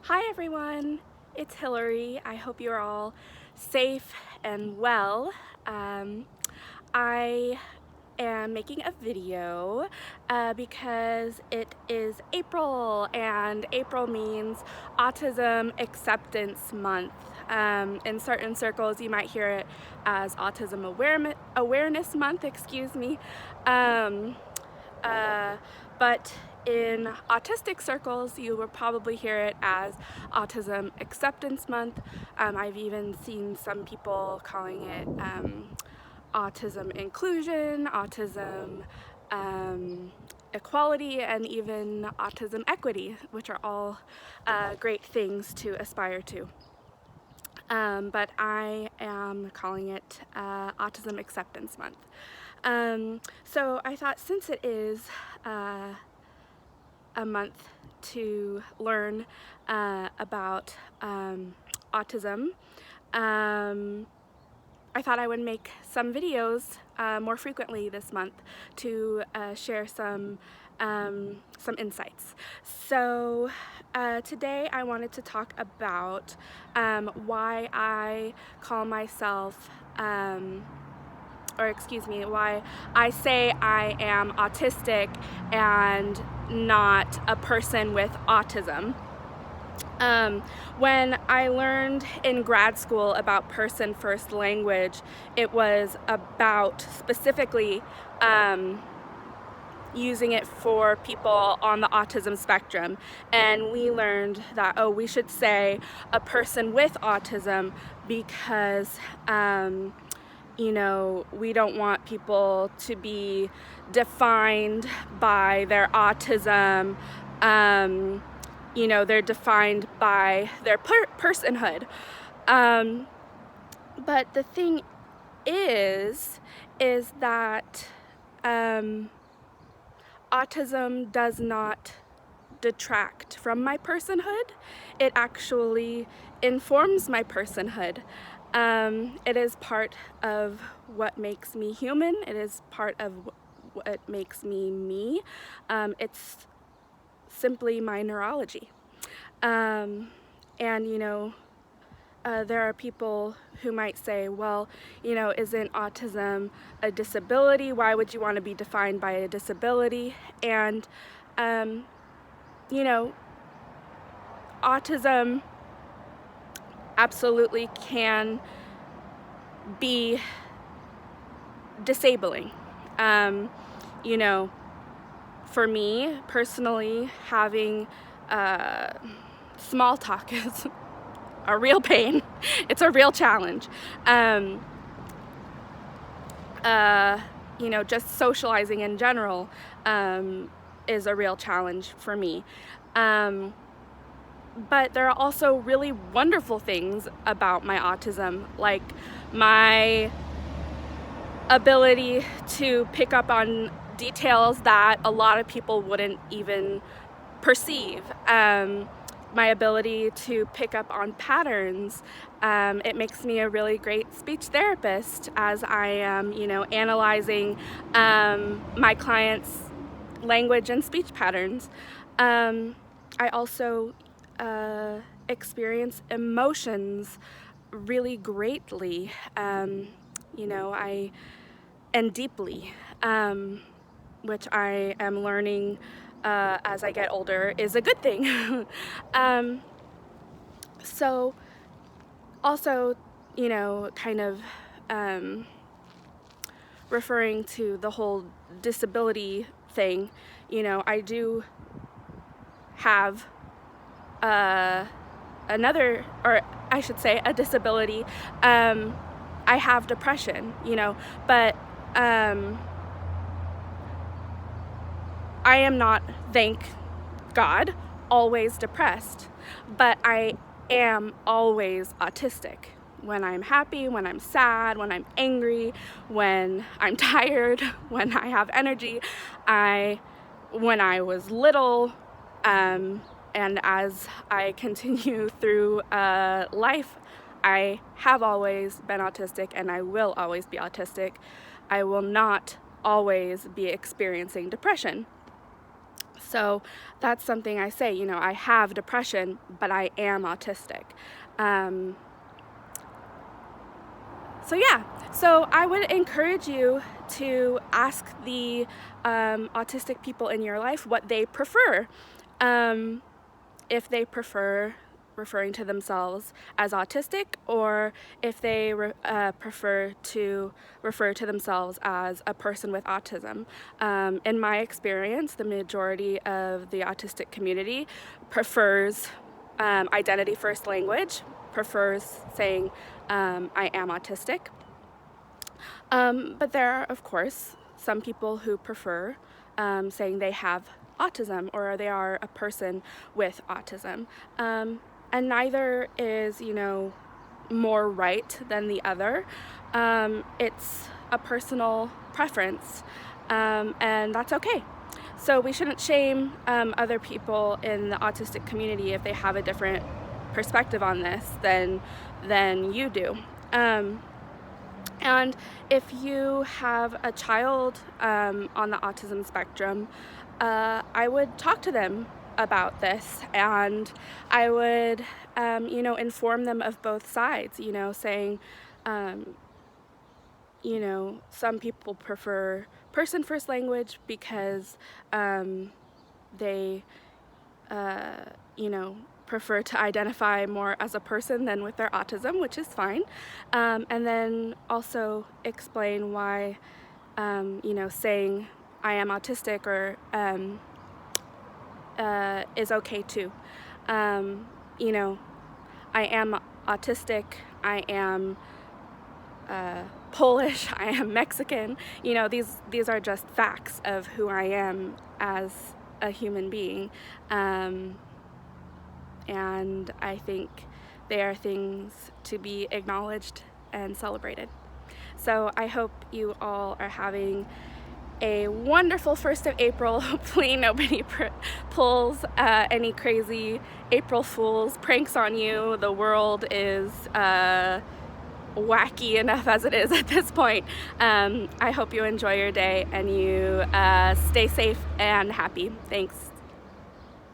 Hi everyone, it's Hillary. I hope you're all safe and well. I am making a video because it is April, and April means Autism Acceptance Month. In certain circles you might hear it as Autism Awareness Month, excuse me. But in autistic circles, you will probably hear it as Autism Acceptance Month. I've even seen some people calling it autism inclusion, autism equality, and even autism equity, which are all great things to aspire to. But I am calling it Autism Acceptance Month. So I thought, since it is a month to learn about autism, I thought I would make some videos more frequently this month to share some insights. So today I wanted to talk about why I call myself why I say I am autistic and not a person with autism. When I learned in grad school about person first language, it was about specifically using it for people on the autism spectrum, and we learned that we should say a person with autism because we don't want people to be defined by their autism. They're defined by their personhood. But the thing is that autism does not detract from my personhood. It actually informs my personhood. It is part of what makes me human. It is part of what makes me me. It's simply my neurology. There are people who might say, well, isn't autism a disability? Why would you want to be defined by a disability? And, autism absolutely can be disabling. For me personally, having small talk is a real pain. It's a real challenge. Just socializing in general is a real challenge for me. But there are also really wonderful things about my autism, like my ability to pick up on details that a lot of people wouldn't even perceive. My ability to pick up on patterns. It makes me a really great speech therapist as I am, analyzing my clients' language and speech patterns. I also experience emotions really greatly, and deeply, which I am learning as I get older is a good thing. So also, kind of referring to the whole disability thing, I do have a disability. I have depression, but I am not, thank God, always depressed, but I am always autistic. When I'm happy, when I'm sad, when I'm angry, when I'm tired, when I have energy. When I was little, and as I continue through life, I have always been autistic, and I will always be autistic. I will not always be experiencing depression. So that's something I say, you know, I have depression, but I am autistic. So yeah, so I would encourage you to ask the autistic people in your life what they prefer. If they prefer referring to themselves as autistic, or if they prefer to refer to themselves as a person with autism. In my experience, the majority of the autistic community prefers identity first language, prefers saying I am autistic. But there are, of course, some people who prefer saying they have autism or they are a person with autism. And neither is, you know, more right than the other. It's a personal preference, and that's okay. So we shouldn't shame other people in the autistic community if they have a different perspective on this than you do. And if you have a child on the autism spectrum, I would talk to them about this, and I would, you know, inform them of both sides, you know, saying, you know, some people prefer person first language because they, you know, prefer to identify more as a person than with their autism, which is fine. And then also explain why, you know, saying I am autistic or is okay too. You know, I am autistic, I am Polish, I am Mexican. You know, these are just facts of who I am as a human being. And I think they are things to be acknowledged and celebrated. So I hope you all are having a wonderful 1st of April. Hopefully nobody pulls any crazy April Fool's pranks on you. The world is wacky enough as it is at this point. I hope you enjoy your day and you stay safe and happy. Thanks.